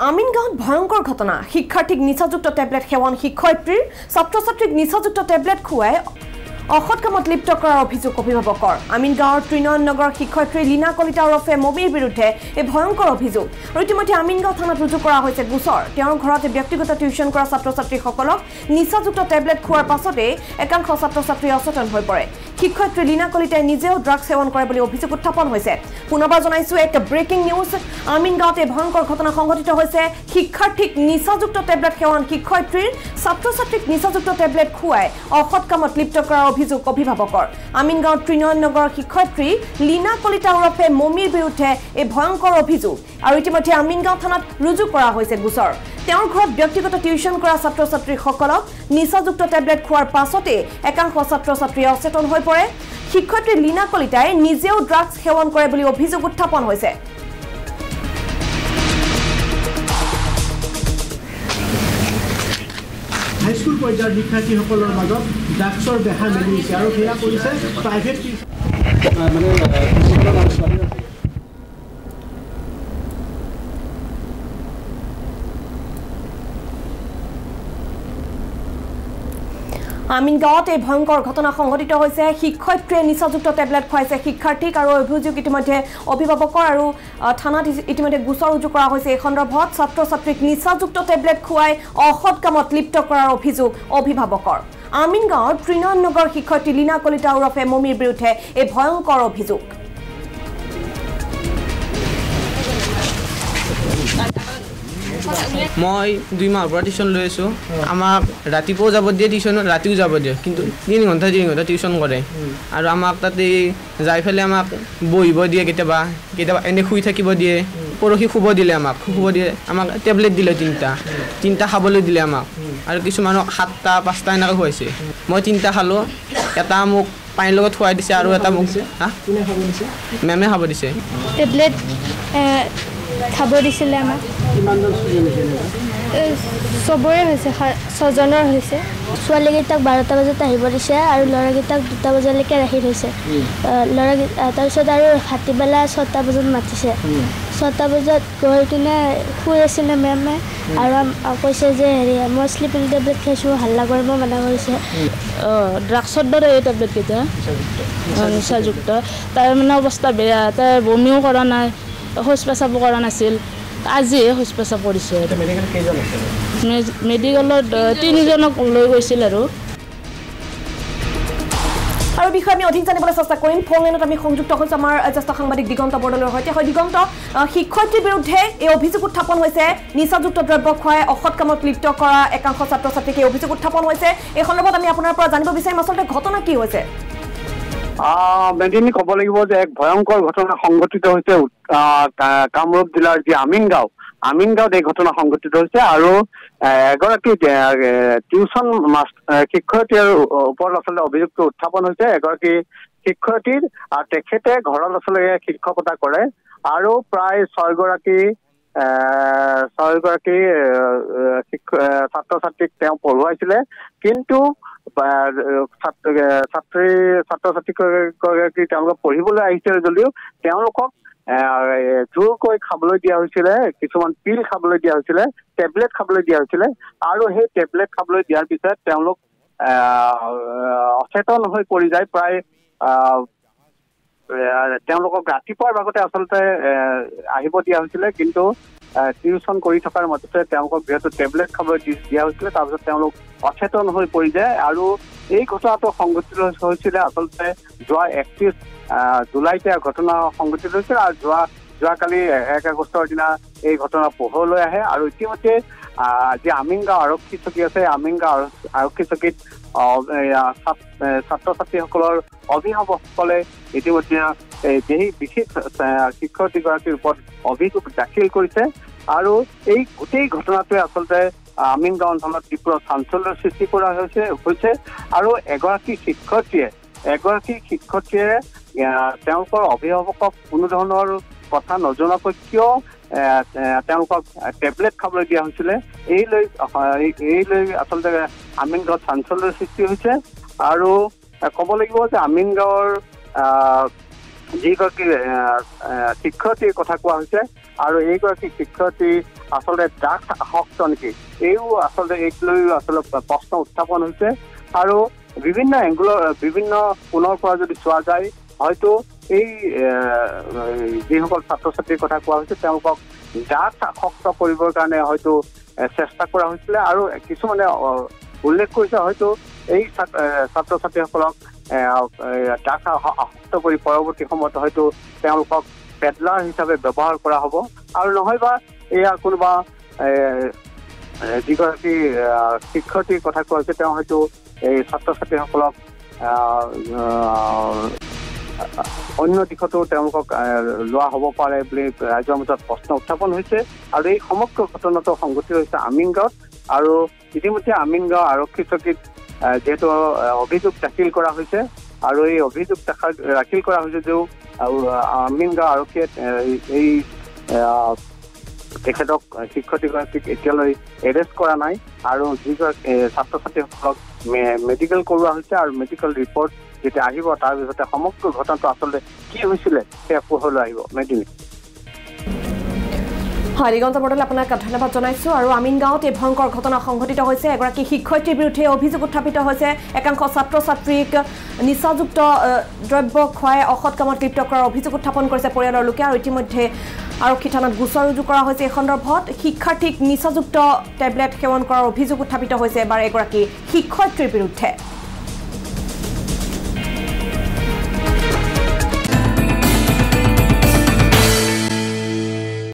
আমিনগাঁৱত ভয়ংকৰ ঘটনা শিক্ষাৰ্থীক নিচাযুক্ত টেবলেট সেৱন শিক্ষয়িত্ৰীৰ ছাত্ৰ-ছাত্ৰীক নিচাযুক্ত টেবলেট খুৱাই অসৎ কামত লিপ্ত কৰাৰ অভিযোগ অভিভাৱকৰ আমিনগাঁৱৰ ত্ৰিনয়ন নগৰ শিক্ষয়িত্ৰী লীনা কলিতা ওৰফে মমিৰ বিৰুদ্ধে এই ভয়ংকৰ অভিযোগ আৰু ইতিমধ্যে আমিনগাঁও থানাত ৰুজু কৰা হৈছে গোচৰ তেওঁৰ ঘৰতে ব্যক্তিগত টিউচন কৰা ছাত্ৰ-ছাত্ৰীসকলক নিচাযুক্ত টেবলেট খোৱাৰ পাছতে একাংশ ছাত্ৰ-ছাত্ৰী অচেতন হৈ পৰে শিক্ষয়িত্ৰী লীনা কলিতাই নিজেও ড্ৰাগছ সেৱন কৰে বুলি অভিযোগ উত্থাপন হৈছে পুনৰবাৰ জনাইছো এক ব্ৰেকিং নিউজ আমিনগাঁৱতে ভয়ংকৰ ঘটনা সংঘটিত হৈছে শিক্ষাৰ্থীক নিচাযুক্ত টেবলেট সেৱন শিক্ষয়িত্ৰীৰ ছাত্ৰ-ছাত্ৰীক নিচাযুক্ত টেবলেট খুৱাই অসৎ কামত লিপ্ত কৰাৰ অভিযোগ অভিভাৱকৰ আমিনগাঁৱৰ ত্ৰিনয়ন নগৰ শিক্ষয়িত্ৰী লীনা কলিতা ওৰফে মমিৰ বিৰুদ্ধে এই ভয়ংকৰ অভিযোগ আৰু ইতিমধ্যে আমিনগাঁও থানাত ৰুজু কৰা হৈছে গোচৰ তেওঁৰ ঘৰত ব্যক্তিগত টিউচন কৰা ছাত্ৰ-ছাত্ৰীসকলক নিচাযুক্ত টেবলেট খোৱাৰ পাছতে একাংশ ছাত্ৰ-ছাত্ৰী অচেতন হৈ পৰে শিক্ষয়িত্ৰী লীনা কলিতাই নিজেও ড্ৰাগছ সেৱন কৰে বুলি অভিযোগ উত্থাপন হৈছে হাইস্কুল পৰ্যায়ৰ শিক্ষাৰ্থীসকলৰ মাজত ড্ৰাগছৰ বেহাৰ মেলিছে আৰু সেয়া কৰিছে প্ৰাইভেট আমিনগাঁৱত এই ভয়ংকৰ ঘটনা সংঘটিত হৈছে শিক্ষয়িত্ৰীয়ে নিচাযুক্ত টেবলেট খুৱাইছে শিক্ষাৰ্থীক আৰু অভিযোগ ইতিমধ্যে অভিভাৱকৰ আৰু থানাত ইতিমধ্যে গোচৰ ৰুজু কৰা হৈছে এই সন্দৰ্ভত ছাত্ৰ-ছাত্ৰীক নিচাযুক্ত টেবলেট খুৱাই অসৎ কামত লিপ্ত কৰাৰ অভিযোগ অভিভাৱকৰ আমিনগাঁৱৰ ত্ৰিনয়ন নগৰ শিক্ষয়িত্ৰী লীনা কলিতা ওৰফে মমিৰ বিৰুদ্ধে এই ভয়ংকৰ অভিযোগ মই 2 মাহৰ পৰা টিউচন লৈ আছোঁ আমাক ৰাতিপুৱাও যাব দিয়ে টিউচনত ৰাতিও যাব দিয়ে কিন্তু 3 ঘণ্টা টিউচন কৰে আৰু আমাক তাতে যাই ফেলে আমাক বহিব দিয়ে কেতিয়াবা এনে শুই থাকিব দিয়ে পৰহি শুব দিলে আমাক টেবলেট দিলে তিনিটা খাবলৈ দিলে আমাক আৰু কিছুমানক 7টা 5টা এনেকৈ খুৱাইছে মই 3টা খালোঁ এটা মোক পানীৰ লগত খুৱাই দিছে আৰু এটা মোক মেমে খাব দিছে টেবলেট খাব দিছিলে আমাক চবৰে হৈছে 6জনৰ হৈছে ছোৱালীকেইটাক 12টা বজাত আহিব দিছে আৰু ল'ৰাকেইটাক 2টা বজালৈকে ৰাখি থৈছে তাৰপিছত আৰু ভাটিবেলা 6টা বজাত মাতিছে 6টা বজাত গৈ কিনে শুই আছিলে মেমে আৰু কৈছে যে হেৰি মই শ্লিপিং টেবলেট খাইছোঁ হাল্লা কৰিব মানা কৰিছে ড্ৰাগছৰ দৰে এই টেবলেটকেইটা নিচাযুক্ত তাৰ মানে অৱস্থা বেয়া তাৰ বমিও কৰা নাই শৌচ পেচাব কৰা নাছিল আজিহে শৌচ পেচাব কৰিছে মেডিকেলত 3জনক লৈ গৈছিল আৰু বিষয়ে আমি অধিক জানিবলৈ চেষ্টা কৰিম ফোন লাইনত আমি সংযুক্ত হৈছোঁ আমাৰ জ্যেষ্ঠ সাংবাদিক দিগন্ত বৰদলৈৰ সৈতে হয় দিগন্ত শিক্ষয়িত্ৰীৰ বিৰুদ্ধে এই অভিযোগ উত্থাপন হৈছে নিচাযুক্ত দ্ৰব্য খুৱাই অসৎ কামত লিপ্ত কৰা একাংশ ছাত্ৰ-ছাত্ৰীক এই অভিযোগ উত্থাপন হৈছে এই সন্দৰ্ভত আমি আপোনাৰ পৰা জানিব বিচাৰিম আচলতে ঘটনা কি হৈছে মেদিনী ক'ব লাগিব যে এক ভয়ংকৰ ঘটনা সংঘটিত হৈছে কামৰূপ জিলাৰ যি আমিনগাঁৱত এই ঘটনা সংঘটিত হৈছে আৰু এগৰাকী টিউচন শিক্ষয়িত্ৰীৰ ওপৰত আচলতে অভিযোগটো উত্থাপন হৈছে এগৰাকী শিক্ষয়িত্ৰীৰ তেখেতে ঘৰত আচলতে শিক্ষকতা কৰে আৰু প্ৰায় 6গৰাকী ছাত্ৰ-ছাত্ৰীক তেওঁ পঢ়ুৱাইছিলে কিন্তু ছাত্ৰ-ছাত্ৰীগৰাকী তেওঁলোকক পঢ়িবলৈ আহিছিল যদিও তেওঁলোকক জোৰকৈ খাবলৈ দিয়া হৈছিলে কিছুমান পিল খাবলৈ দিয়া হৈছিলে টেবলেট খাবলৈ দিয়া হৈছিলে আৰু সেই টেবলেট খাবলৈ দিয়াৰ পিছত তেওঁলোক অচেতন হৈ পৰি যায় প্ৰায় তেওঁলোকক ৰাতিপুৱাৰ ভাগতে আচলতে আহিব দিয়া হৈছিলে কিন্তু টিউচন কৰি থকাৰ মাজতে তেওঁলোকক যিহেতু টেবলেট খাবলৈ দিয়া হৈছিলে তাৰপিছত তেওঁলোক অচেতন হৈ পৰি যায় আৰু এই ঘটনাটো সংঘটিত হৈছিলে আচলতে যোৱা 31 জুলাইতে ঘটনা সংঘটিত হৈছিল আৰু যোৱাকালি 1 আগষ্টৰ দিনা এই ঘটনা পোহৰলৈ আহে আৰু ইতিমধ্যে যি আমিনগাঁও আৰক্ষী চকী আছে আমিনগাঁও আৰক্ষী চকীত ছাত্ৰ-ছাত্ৰীসকলৰ অভিভাৱকসকলে ইতিমধ্যে বিশেষ শিক্ষয়িত্ৰীগৰাকীৰ ওপৰত অভিযোগ দাখিল কৰিছে আৰু এই গোটেই ঘটনাটোৱে আচলতে আমিনগাঁও অঞ্চলত তীব্ৰ চাঞ্চল্যৰ সৃষ্টি কৰা হৈছে আৰু এগৰাকী শিক্ষয়িত্ৰীয়ে তেওঁলোকৰ অভিভাৱকক কোনো ধৰণৰ কথা নজনাকৈ কিয় তেওঁলোকক টেবলেট খাবলৈ দিয়া হৈছিলে এই লৈ আচলতে আমিনগাঁৱত চাঞ্চল্যৰ সৃষ্টি হৈছে আৰু ক'ব লাগিব যে আমিনগাঁৱৰ যিগৰাকী শিক্ষয়িত্ৰীৰ কথা কোৱা হৈছে আৰু এইগৰাকী শিক্ষয়িত্ৰী আচলতে ড্ৰাগছ আসক্ত নেকি এইও আচলতে এইক লৈও আচলতে প্ৰশ্ন উত্থাপন হৈছে আৰু বিভিন্ন এংগুলৰ বিভিন্ন কোণৰ পৰা যদি চোৱা যায় হয়তো এই যিসকল ছাত্ৰ ছাত্ৰীৰ কথা কোৱা হৈছে তেওঁলোকক ড্ৰাগছ আসক্ত কৰিবৰ কাৰণে হয়তো চেষ্টা কৰা হৈছিলে আৰু কিছুমানে উল্লেখ কৰিছে হয়তো এই ছাত্ৰ ছাত্ৰীসকলক ড্ৰাগছ আসক্ত কৰি পৰৱৰ্তী সময়ত হয়তো তেওঁলোকক পেডলাৰ হিচাপে ব্যৱহাৰ কৰা হ'ব আৰু নহয়বা এয়া কোনোবা যিগৰাকী শিক্ষয়িত্ৰীৰ কথা কোৱা হৈছে তেওঁ হয়তো এই ছাত্ৰ ছাত্ৰীসকলক অন্য দিশতো তেওঁলোকক লোৱা হ'ব পাৰে বুলি ৰাইজৰ মাজত প্ৰশ্ন উত্থাপন হৈছে আৰু এই সমগ্ৰ ঘটনাটো সংঘটিত হৈছে আমিনগাঁৱত আৰু ইতিমধ্যে আমিনগাঁও আৰক্ষী চকীত যিহেতু অভিযোগ দাখিল কৰা হৈছে আৰু এই অভিযোগ দাখিল কৰা হৈছে যদিও আমিনগাঁও আৰক্ষীয়ে এই তেখেতক শিক্ষয়িত্ৰীগৰাকীক এতিয়ালৈ এৰেষ্ট কৰা নাই আৰু যিগৰাকী ছাত্ৰ ছাত্ৰীসকলক মেডিকেল কৰোৱা হৈছে আৰু মেডিকেল ৰিপৰ্ট যেতিয়া আহিব তাৰ পিছতে সমগ্ৰ ঘটনাটো আচলতে কি হৈছিলে সেয়া পোহৰলৈ আহিব মেদিনী হয় দিগন্ত বৰদলৈ আপোনাক ধন্যবাদ জনাইছোঁ আৰু আমিনগাঁৱত এই ভয়ংকৰ ঘটনা সংঘটিত হৈছে এগৰাকী শিক্ষয়িত্ৰীৰ বিৰুদ্ধে অভিযোগ উত্থাপিত হৈছে একাংশ ছাত্ৰ ছাত্ৰীক নিচাযুক্ত দ্ৰব্য খুৱাই অসৎ কামত লিপ্ত কৰাৰ অভিযোগ উত্থাপন কৰিছে পৰিয়ালৰ লোকে আৰু ইতিমধ্যে আৰক্ষী থানাত গোচৰ ৰুজু কৰা হৈছে এই সন্দৰ্ভত শিক্ষাৰ্থীক নিচাযুক্ত টেবলেট সেৱন কৰাৰ অভিযোগ উত্থাপিত হৈছে এবাৰ এগৰাকী শিক্ষয়িত্ৰীৰ বিৰুদ্ধে